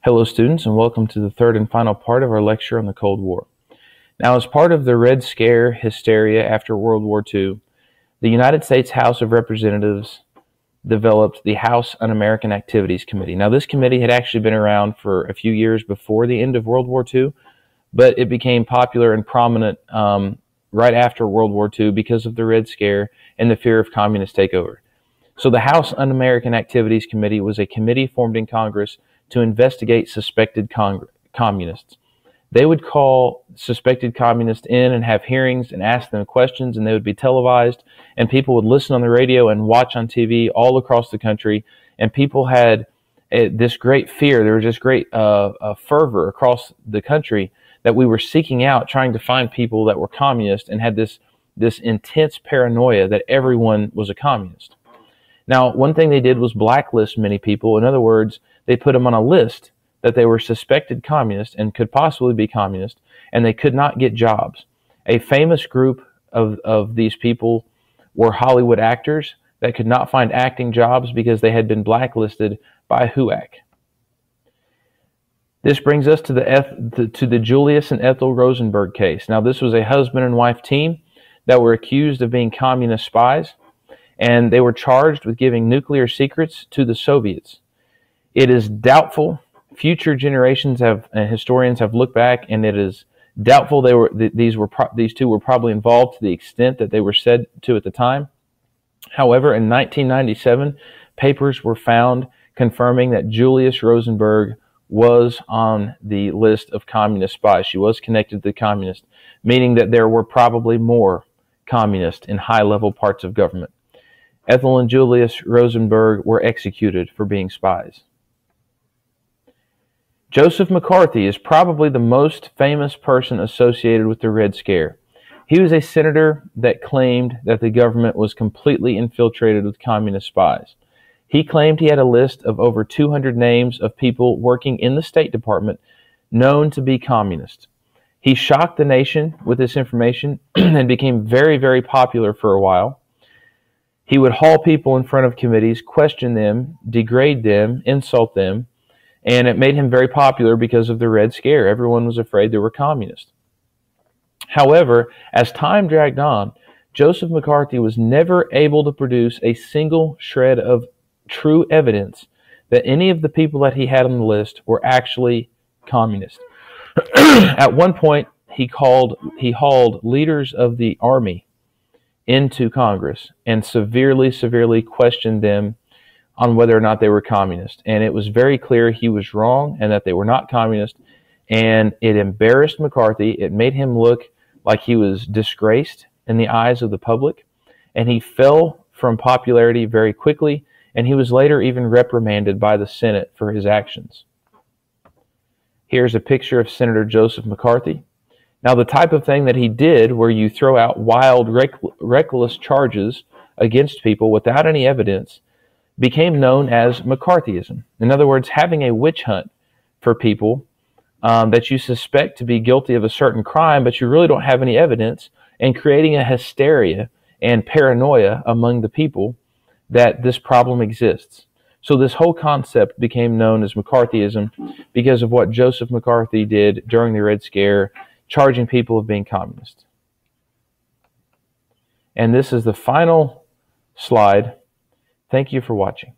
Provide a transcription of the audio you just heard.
Hello students, and welcome to the third and final part of our lecture on the Cold War. Now, as part of the Red Scare hysteria after World War II, the United States House of Representatives developed the House Un-American Activities Committee. Now, this committee had actually been around for a few years before the end of World War II, but it became popular and prominent right after World War II because of the Red Scare and the fear of communist takeover. So the House Un-American Activities Committee was a committee formed in Congress to investigate suspected communists. They would call suspected communists in and have hearings and ask them questions, and they would be televised, and people would listen on the radio and watch on TV all across the country, and people had this great fear. There was this great fervor across the country that we were seeking out, trying to find people that were communist, and had this intense paranoia that everyone was a communist. Now, one thing they did was blacklist many people. In other words, they put them on a list that they were suspected communist and could possibly be communist, and they could not get jobs. A famous group of these people were Hollywood actors that could not find acting jobs because they had been blacklisted by HUAC. This brings us to the Julius and Ethel Rosenberg case. Now, this was a husband and wife team that were accused of being communist spies, and they were charged with giving nuclear secrets to the Soviets. It is doubtful. Future generations and historians have looked back, and it is doubtful these two were probably involved to the extent that they were said to at the time. However, in 1997, papers were found confirming that Julius Rosenberg was on the list of communist spies. She was connected to the communists, meaning that there were probably more communists in high-level parts of government. Ethel and Julius Rosenberg were executed for being spies. Joseph McCarthy is probably the most famous person associated with the Red Scare. He was a senator that claimed that the government was completely infiltrated with communist spies. He claimed he had a list of over 200 names of people working in the State Department known to be communist. He shocked the nation with this information and became very, very popular for a while. He would haul people in front of committees, question them, degrade them, insult them, and it made him very popular because of the Red Scare. Everyone was afraid they were communists. However, as time dragged on, Joseph McCarthy was never able to produce a single shred of true evidence that any of the people that he had on the list were actually communist. At one point, he hauled leaders of the army into Congress and severely questioned them on whether or not they were communist. And it was very clear he was wrong and that they were not communist. And it embarrassed McCarthy. It made him look like he was disgraced in the eyes of the public. And he fell from popularity very quickly. And he was later even reprimanded by the Senate for his actions. Here's a picture of Senator Joseph McCarthy. Now, the type of thing that he did, where you throw out wild, reckless charges against people without any evidence, became known as McCarthyism. In other words, having a witch hunt for people that you suspect to be guilty of a certain crime, but you really don't have any evidence, and creating a hysteria and paranoia among the people that this problem exists. So this whole concept became known as McCarthyism because of what Joseph McCarthy did during the Red Scare, charging people of being communist. And this is the final slide. Thank you for watching.